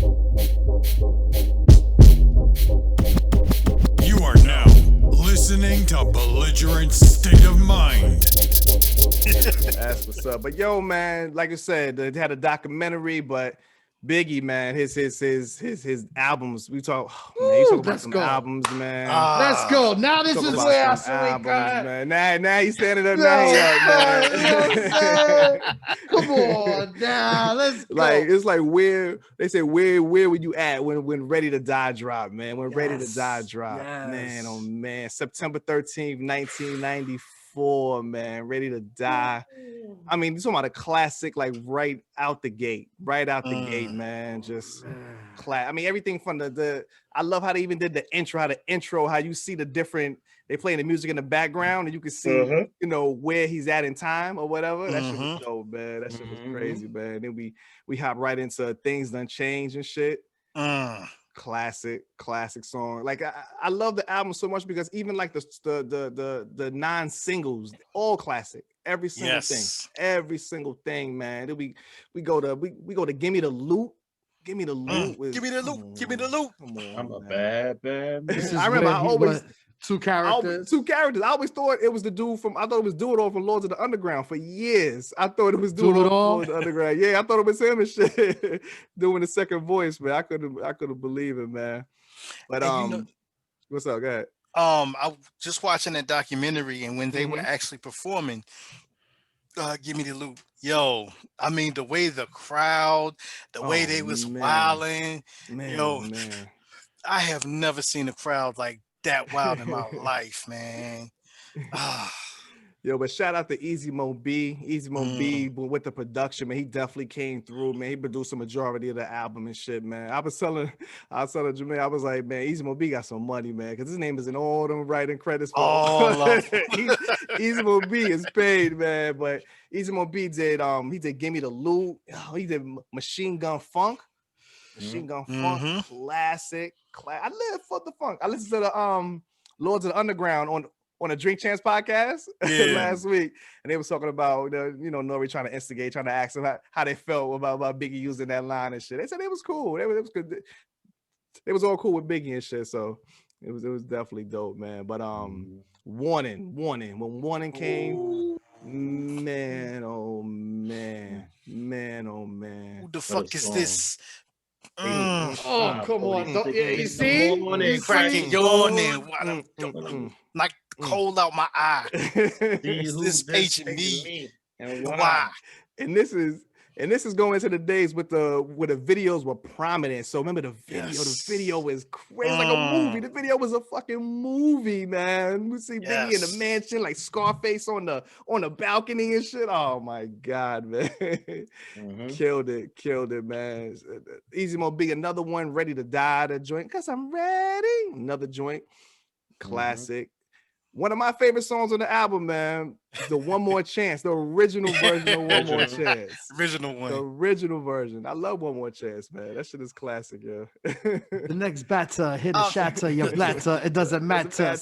You are now listening to Belligerent State of Mind. That's what's up. But yo, man, like I said, they had a documentary, but Biggie, man, his albums. We talk, man. You talk about some albums, man. Let's go. Now this Talk is about where I some swing, albums, God. man. Now he's standing up. Yo, Now he up, man. you know what I'm saying? Come on, now let's go. Like it's like where they say where were you at when Ready to Die dropped, man? When Ready to Die dropped, man, oh man, September 13th, 1994, man. Ready to Die. I mean, you're talking about a classic, like right out the gate, man. Just I mean, everything from the I love how they even did the intro, how you see the different, they playing the music in the background and you can see, you know, where he's at in time or whatever. That shit was dope, man. That shit was crazy, man. Then we hop right into Things Done Changed and shit. Classic song. Like I love the album so much because even like the non-singles, all classic. Every single thing, man. Then we go to Give Me the Loot. Give me the loot. Give me the loot. Come on, I'm a bad man. I remember I always two characters. I always thought it was the dude from. I thought it was Do-It-All from Lords of the Underground for years. I thought it was Do-It-All from Lords of the Underground. Yeah, I thought it was him and shit doing the second voice, man. I couldn't believe it, man. But what's up? Go ahead. I was just watching that documentary, and when they were actually performing Give Me the Loot, yo, I mean the way the crowd, the way they was wilding, man. I have never seen a crowd like that wild in my life, man. Yo, but shout out to Easy Mo B with the production, man. He definitely came through, man. He produced the majority of the album and shit, man. I was telling Jermaine, I was like, man, Easy Mo B got some money, man, because his name is in all them writing credits. Easy Mo B is paid, man. But Easy Mo B did he did Give Me the Loot. He did Machine Gun Funk. Funk, classic. I live for the funk. I listened to the Lords of the Underground on a Drink Champs podcast last week, and they was talking about Nori trying to instigate, trying to ask them how they felt about Biggie using that line and shit. They said it was cool. It was good. They was all cool with Biggie and shit. So it was definitely dope, man. But Warning. When Warning came, man, oh man. Who the fuck is this? Oh, come on. You see? Cracking yawning. Like cold out my eye. This paging me. Why? And this is going to the days where the videos were prominent. So remember the video. The video is crazy, like a movie. The video was a fucking movie, man. We see Biggie in the mansion, like Scarface on the balcony and shit. Oh my god, man. Killed it, man. Easy Mo B, another one, Ready to Die, the joint. Cause I'm ready. Another joint. Classic. One of my favorite songs on the album, man, the One More Chance, the original version of One More Chance. The original version. I love One More Chance, man. That shit is classic, yo. The next batter, hit a shatter, your blatter. It doesn't matter.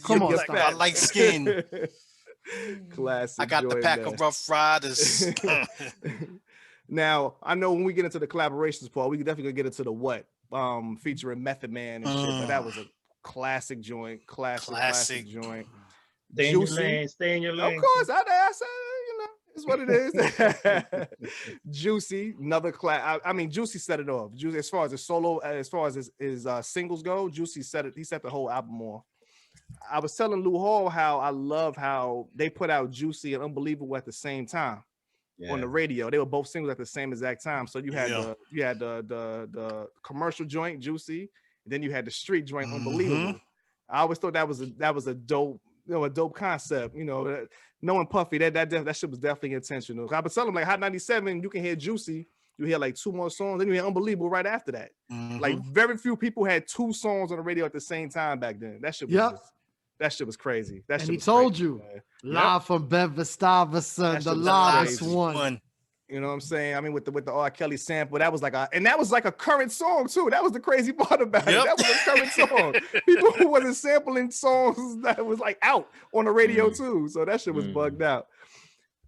Come on, I like skin. Classic. I got the pack of Rough Riders. Now, I know when we get into the collaborations, Paul, we can definitely get into the What, featuring Method Man and shit, but that was a classic joint, classic joint. Stay in your lane. Of course, I said, it's what it is. Juicy, another class. I mean, Juicy set it off. Juicy, as far as his solo, as far as his singles go, Juicy set it. He set the whole album off. I was telling Lou Hall how I love how they put out Juicy and Unbelievable at the same time on the radio. They were both singles at the same exact time. So you had the commercial joint, Juicy. Then you had the street joint, Unbelievable. I always thought that was a dope, a dope concept. Knowing Puffy, that shit was definitely intentional. I was telling him like Hot 97, you can hear Juicy, you hear like two more songs, then you hear Unbelievable right after that. Like very few people had two songs on the radio at the same time back then. That shit was that shit was crazy. That shit he was told crazy, you man. live from Bedford Stuyvesant, the last one. You know what I'm saying? I mean, with the R. Kelly sample, that was like a current song too. That was the crazy part about it. That was a current song. People who wasn't sampling songs that was like out on the radio too. So that shit was bugged out.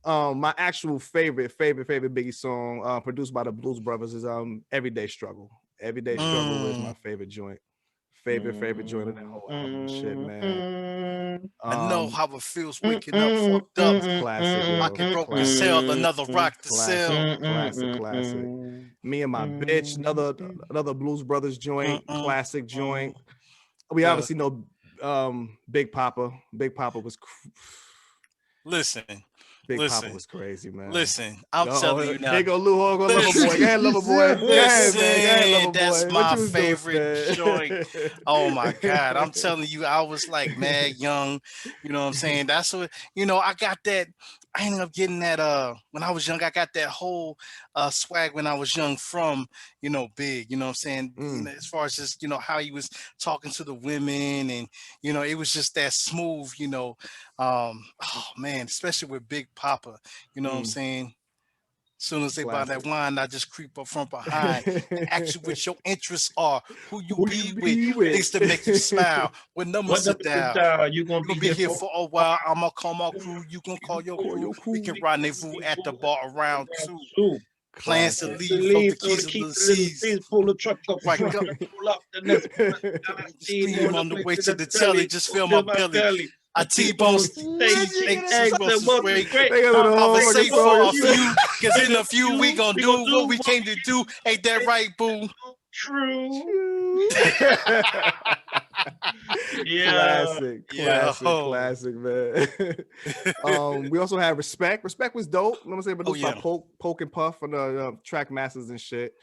My actual favorite Biggie song, produced by the Blues Brothers, is Everyday Struggle. Everyday Struggle is my favorite joint. Favorite joint of that whole album and shit, man. I know how it feels waking up fucked up. Classic, yo. Pocket broke to sell, another rock to sell. Classic. Me and My Bitch, another Blues Brothers joint, classic joint. We obviously know Big Papa. Big Papa was Listen, Papa was crazy, man. Listen, I'm telling you now. Here go Lou Hog, Lover Boy. Listen, that's my favorite joint. Oh my God. I'm telling you, I was like mad young. You know what I'm saying? That's what, I got that. I ended up getting that when I was young. I got that whole swag when I was young from, Big, you know what I'm saying? As far as just, how he was talking to the women and, it was just that smooth, oh man, especially with Big Papa, you know what I'm saying? As soon as they buy that wine, I just creep up from behind and ask you what your interests are, who you be with, things to make you smile. What number sit down? You gonna be here for a while. I'm gonna call my crew. You gonna call your crew. We can rendezvous at the bar around 2. Plans to leave, throw the keys to the seas, pull the truck up, right, pull up the next stream on the way to the telly, just feel my belly. I T-bone steaks, eggs, great. I'm safe for a few, because in a few we gonna do what we came to do. Ain't that right, boo? True. Classic, man. We also have Respect. Respect was dope. You know what I'm saying? Produced by Poke and Puff on the track masters and shit.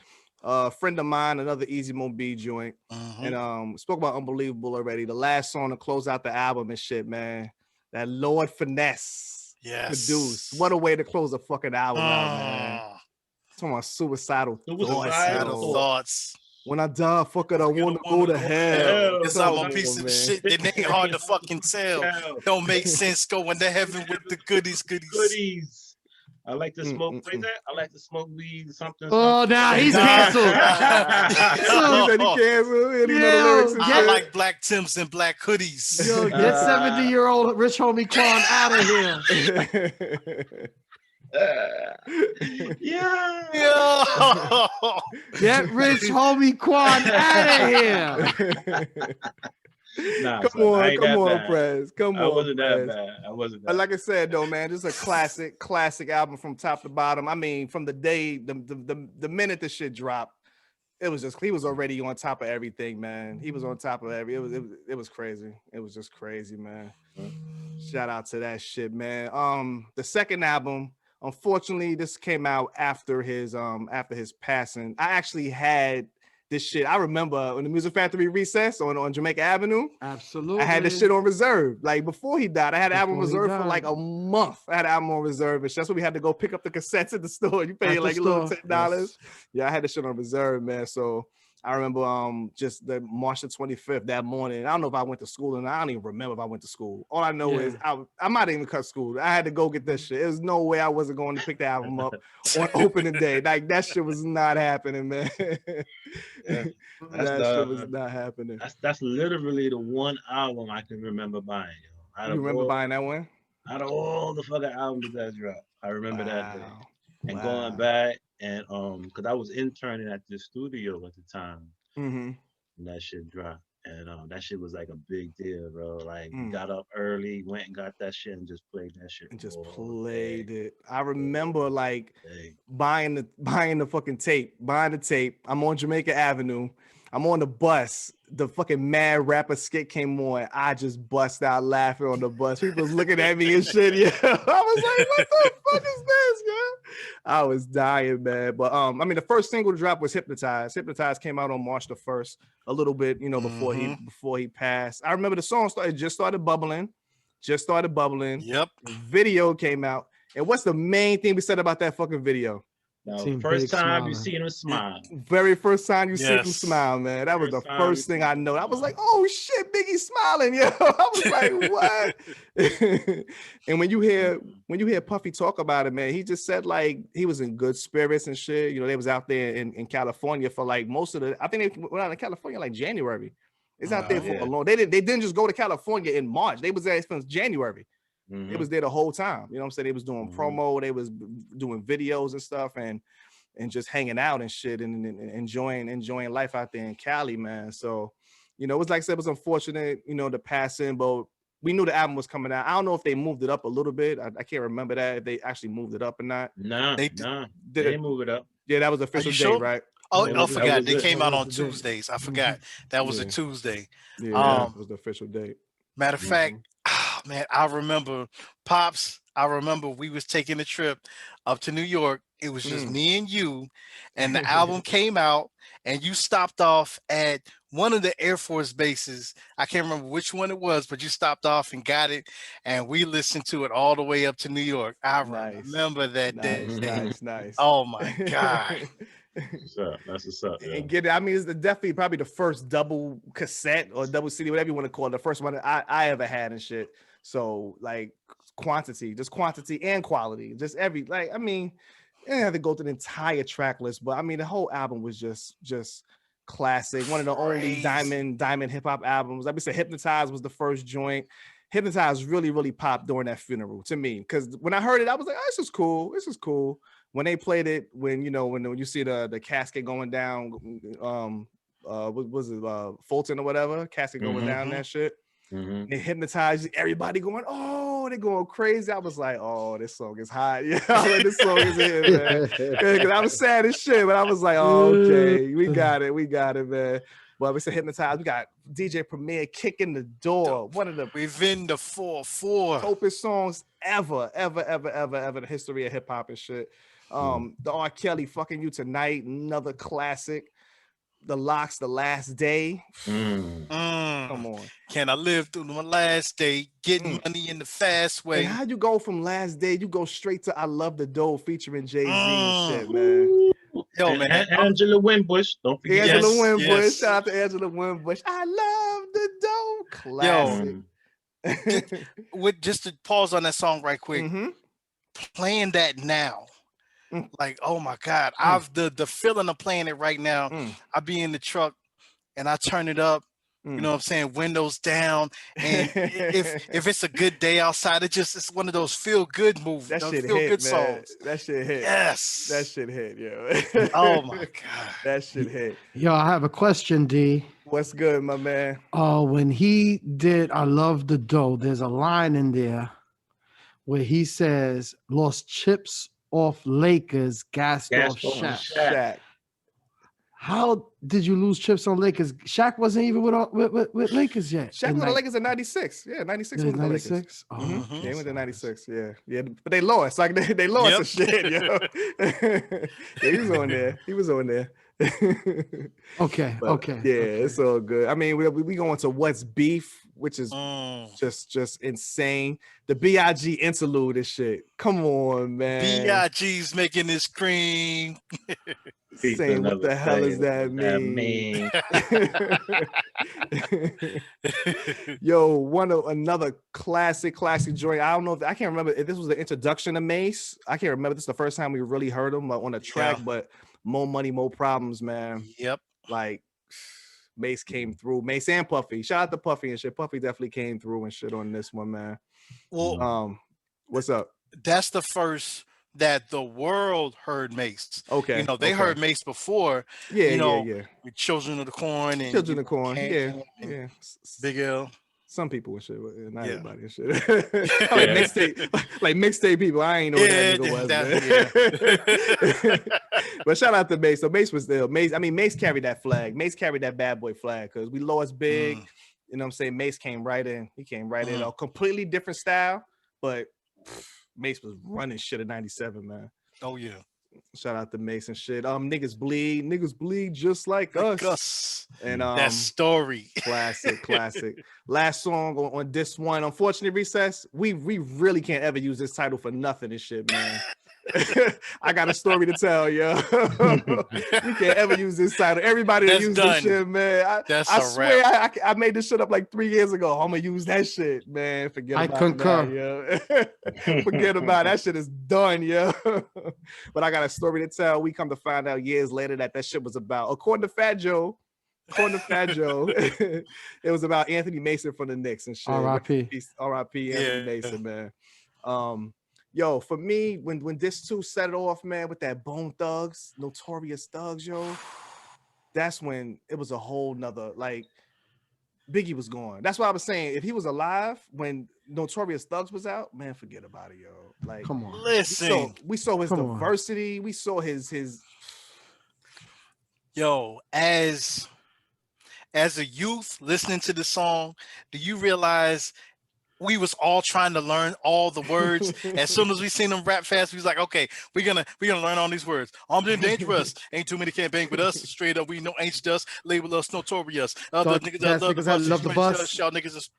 Friend of Mine, another Easy Mo B joint. And spoke about Unbelievable already. The last song to close out the album and shit, man. That Lord Finesse produced. What a way to close a fucking album out, man. Talking about suicidal thoughts. When I die, fuck it, I want to go to hell. Because I'm a piece of shit that ain't hard to fucking tell. Don't make sense going to heaven with the goodies. I like to smoke. What is that? I like to smoke weed. Something. Oh, now he's canceled. I like black Timbs and black hoodies. Yo, get 70-year-old rich homie Quan out of here. Get rich homie Quan out of here. Come on, Prez. Come on. I wasn't that bad. Like I said, though, man, this is a classic album from top to bottom. I mean, from the day, the minute the shit dropped, it was just, he was already on top of everything, man. He was on top of it was crazy. It was just crazy, man. Shout out to that shit, man. The second album, unfortunately, this came out after his passing. I actually had this shit. I remember when the Music Factory Recess on Jamaica Avenue. Absolutely. I had this shit on reserve. Like before he died, I had an album reserved for like a month. I had an album on reserve, and that's when we had to go pick up the cassettes at the store. You pay like a little $10. Yes. Yeah, I had this shit on reserve, man. So I remember just the March the 25th that morning. I don't know if I went to school, and I don't even remember if I went to school. All I know is I might even cut school. I had to go get this shit. There's no way I wasn't going to pick the album up on opening day. Like that shit was not happening, man. That shit was not happening. That's literally the one album I can remember buying. You remember buying that one? Out of all the fucking albums that dropped, I remember that day. And going back and because I was interning at the studio at the time, and that shit dropped, and that shit was like a big deal, bro. Like got up early, went and got that shit, and just played that shit. And just played it. I remember like buying the fucking tape, buying the tape. I'm on Jamaica Avenue. I'm on the bus. The fucking Mad Rapper skit came on. I just bust out laughing on the bus. People was looking at me and shit. Yeah, I was like, "What the fuck is this, man?" I was dying, man. But I mean, the first single to drop was Hypnotized. Hypnotized came out on March the 1st, a little bit, before he passed. I remember the song started bubbling. Yep. The video came out, and what's the main thing we said about that fucking video? No, first time you see him smile. Very first time you see him smile, man. That was the first thing I know. I was like, "Oh shit, Biggie's smiling, yo." I was like, "What?" And when you hear Puffy talk about it, man, he just said like he was in good spirits and shit. You know, they was out there in California for like most of I think they went out in California like January. It's out there for a long. They didn't just go to California in March. They was there since January. It was there the whole time. You know what I'm saying? They was doing promo, they was doing videos and stuff. And just hanging out and shit and enjoying life out there in Cali, man. So, you know, it was like I said, it was unfortunate, you know, the passing, but we knew the album was coming out. I don't know if they moved it up a little bit. I can't remember that, if they actually moved it up or not. Nah, they didn't move it up. Yeah, that was the official date, right? Oh, I forgot. They came out on Tuesdays. I forgot. That was a Tuesday. Yeah, that was the official date. Matter of fact, man, I remember Pops. I remember we was taking a trip up to New York. It was just me and you, and the album came out, and you stopped off at one of the Air Force bases. I can't remember which one it was, but you stopped off and got it, and we listened to it all the way up to New York. I remember that day. Nice. Oh my God. That's what's up. Yeah. And get it. I mean, it's definitely probably the first double cassette or double CD, whatever you want to call it. The first one I ever had and shit. So like quantity and quality, just I mean, you didn't have to go through the entire track list, but I mean, the whole album was just classic. One of the only diamond hip hop albums. Like we said, Hypnotized was the first joint. Hypnotized really popped during that funeral to me, because when I heard it, I was like, oh, this is cool. When they played it, when you see the casket going down, what was it, Fulton or whatever, casket going down, that shit. They Hypnotized, everybody going, oh, they're going crazy. I was like, oh, this song is hot. Yeah, this song is it, man. Because I was sad as shit, but I was like, oh, okay, we got it, man. Well, we said Hypnotized. We got DJ Premier kicking the door. One of the within the 4-4 dopest songs ever in the history of hip hop and shit. The R. Kelly, Fucking You Tonight, another classic. The Locks, The Last Day. Come on. Can I live through my last day? Getting money in the fast way. And how you go from Last Day, you go straight to I Love the Dough featuring Jay-Z and shit, man. Yo, man. Angela Winbush. Don't forget. Angela Winbush. Yes. Shout out to Angela Winbush. I love the dough. Classic. Yo, with just to pause on that song right quick. Playing that now. Like, oh my God, I've the feeling of playing it right now. I be in the truck and I turn it up, you know what I'm saying, windows down. And if it's a good day outside, it's one of those feel good movies. That shit feel hit, good man. Songs. That shit hit. Yes. That shit hit, yo. Oh my God. That shit hit. Yo, I have a question, D. What's good, my man? When he did I Love the Dough, there's a line in there where he says, lost chips off Lakers, gassed off Shaq. How did you lose chips on Lakers? Shaq wasn't even with Lakers yet. Shaq was the Lakers in 96. Yeah, 96 was the Lakers. 96? Oh, they went to 96. Yeah. But they lost. Like they lost and shit, yo. He was on there. Okay. Yeah, it's all good. I mean, we going to What's Beef, which is just insane. The B.I.G. interlude and shit. Come on, man. B.I.G's making this cream. Saying what the hell does that mean? Yo, another classic joint. I don't know I can't remember if this was the introduction to Mace. I can't remember. This is the first time we really heard him on a track, but More Money, More Problems, man. Yep. Like Mace came through. Mace and Puffy. Shout out to Puffy and shit. Puffy definitely came through and shit on this one, man. Well, what's up? That's the first that the world heard Mace. Okay. You know, they heard Mace before. Yeah. With Children of the Corn and Children of the Corn. Yeah. Big L. Some people and shit, but not everybody and shit. like mixtape people. I ain't know what that nigga was. But shout out to Mace. So Mace was there. Mace carried that flag. Mace carried that bad boy flag because we lost big. You know what I'm saying? Mace came right in. He came right in. A completely different style, but Mace was running shit at 97, man. Oh yeah. Shout out to Mace and shit. Niggas bleed just like us. And that story. Classic. Last song on this one. Unfortunately, Recess, we really can't ever use this title for nothing and shit, man. I got a story to tell, yo. You can't ever use this title. Everybody that uses this shit, man. I swear I made this shit up like 3 years ago. I'm gonna use that shit, man. Forget about that, yo. Forget about it. That shit is done, yo. But I got a story to tell. We come to find out years later that shit was about, according to Fat Joe, it was about Anthony Mason from the Knicks and shit. R.I.P. Anthony Mason, man. Yo, for me, when this two set it off, man, with that Bone Thugs, Notorious Thugs, yo, that's when it was a whole nother, like, Biggie was gone. That's why I was saying, if he was alive when Notorious Thugs was out, man, forget about it, yo. Like, come on, listen, we saw his diversity. We saw his. Yo, as a youth listening to the song, do you realize we was all trying to learn all the words? As soon as we seen them rap fast, we was like, okay, we're gonna learn all these words. I'm dangerous. Ain't too many can't bang with us. Straight up, we know ain't just label us notorious. Other niggas that love the bus. Y'all niggas is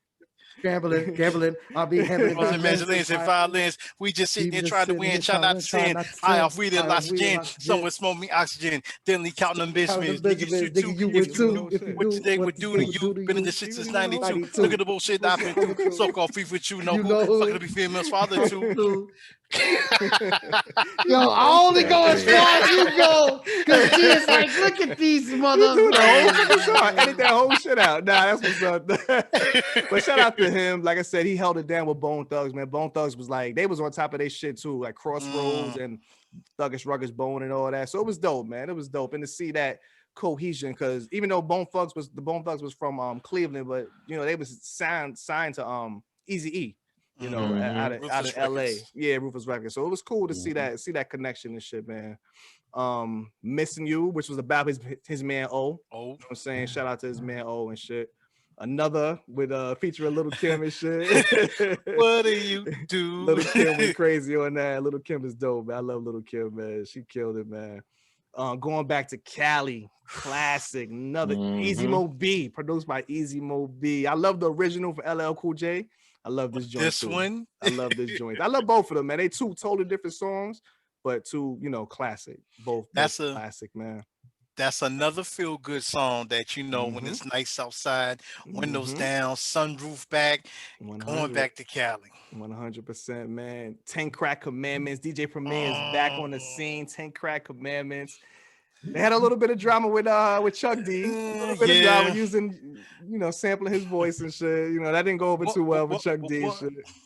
gambling. I'll be handling Mandolins and violins. We just sitting there trying to win, trying not to sin. High off weed and oxygen. Someone smoke me oxygen. Then counting them Benjamins. Niggas you would do. What they would do to you. Been in the shit since 92. Look at the bullshit I've been through. So called free with you. Know who? Fucking to be female's father too. Yo, I only go as far as you go. Cause it's like, look at these motherfuckers. Edit that whole shit out. Nah, that's what's up. But shout out to him. Like I said, he held it down with Bone Thugs, man. Bone Thugs was like, they was on top of their shit too, like Crossroads and Thuggish Ruggish Bone and all that. So it was dope, man. It was dope. And to see that cohesion, because even though Bone Thugs was from Cleveland, but you know, they was signed to Eazy-E. You know, out of LA. Yeah, Rufus Records. So it was cool to see that connection and shit, man. Missing You, which was about his man O. You know what I'm saying? Shout out to his man O and shit. Another with featuring Little Kim and shit. What do you do? Little Kim was crazy on that. Little Kim is dope, man. I love Little Kim, man. She killed it, man. Going back to Cali, classic, another Easy Mo B, produced by Easy Mo B. I love the original for LL Cool J. I love this joint. One? I love this joint. I love both of them, man. They two totally different songs, but two, you know, classic. Both classic, man. That's another feel-good song that, you know, when it's nice outside, windows down, sunroof back, going back to Cali. 100%, man. 10 Crack Commandments. DJ Premier is back on the scene. 10 Crack Commandments. They had a little bit of drama with Chuck D. A little bit of drama using, you know, sampling his voice and shit. You know, that didn't go over too well with Chuck D and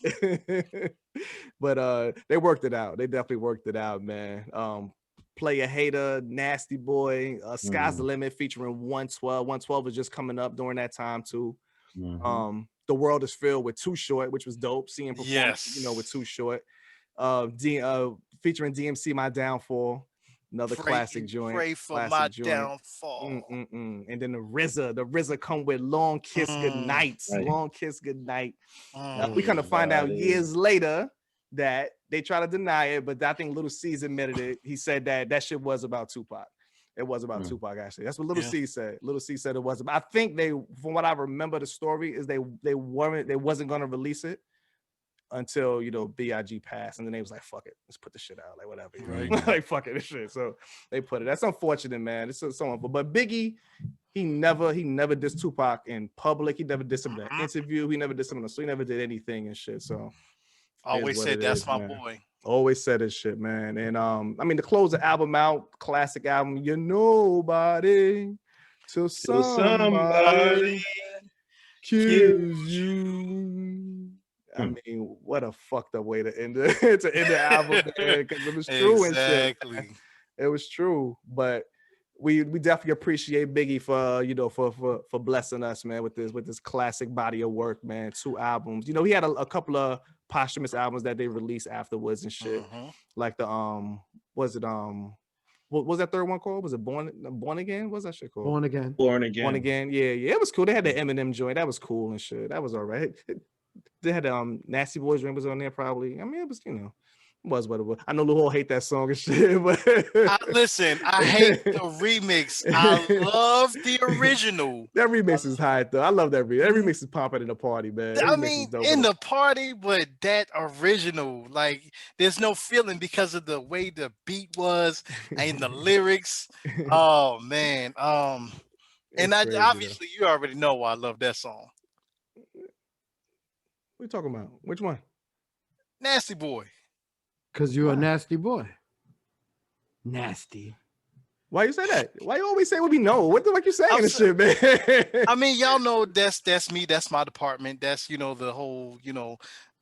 shit. But they worked it out. They definitely worked it out, man. Player Hater, Nasty Boy, Sky's the Limit featuring 112. 112 was just coming up during that time too. The World is Filled with Too Short, which was dope. Seeing perform, you know, with Too Short. Featuring DMC, My Downfall. Another classic joint. Pray for my downfall. And then the RZA come with Long Kiss Goodnight. Long Kiss Goodnight. We kind of find out years later that they try to deny it, but I think Little C's admitted it. He said that shit was about Tupac. It was about Tupac, actually. That's what Little C said. Little C said it was. I think they, from what I remember, the story is they wasn't gonna release it until, you know, B.I.G. passed, and then they was like, fuck it, let's put the shit out, like whatever, right? Like fuck it, this shit. So they put it. That's unfortunate, man. It's so but Biggie, he never dissed Tupac in public. He never dissed him in an interview. He never dissed him so he never did anything and shit. So always said that's my boy. Always said his shit, man. And I mean, to close the album out, classic album, You're Nobody Till Somebody Kills You. I mean, what a fucked up way to end the album, because it was true and shit. It was true, but we definitely appreciate Biggie for, you know, for blessing us, man, with this classic body of work, man. 2 albums. You know, he had a couple of posthumous albums that they released afterwards and shit, like the what was that third one called? Was it Born Again? What's that shit called? Born Again. Yeah, it was cool. They had the Eminem joint. That was cool and shit. That was all right. They had Nasty Boys Rainbows on there probably. I mean, it was, you know, it was what it was. I know Lil hate that song and shit, but listen, I hate the remix. I love the original. That remix is high though. I love that remix. That remix is pumping in the party, man. I mean, in the party, but that original, like, there's no feeling because of the way the beat was and the lyrics. Oh man, and obviously you already know why I love that song. What are you talking about? Which one? Nasty Boy. Because you're a nasty boy. Nasty. Why you say that? Why you always say what we know? What the fuck you saying this shit, man? I mean, y'all know that's me. That's my department. That's, you know, the whole, you know,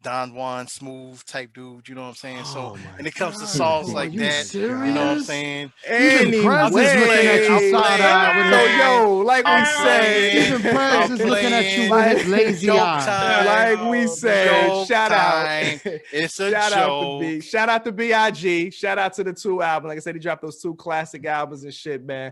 Don Juan smooth type dude, you know what I'm saying? So Oh my and it comes to God. songs Are like you that, you know what I'm serious? saying? Even Prez is looking at you side eye with So his. yo, like we I'm said, playing. Even Prez I'm is looking at you playing. with his lazy Joke eye. time. like we said, Joke shout out. time. It's a Shout out to joke. B. Shout out to B.I.G. Shout out to the 2 albums. Like I said, he dropped those 2 classic albums and shit, man.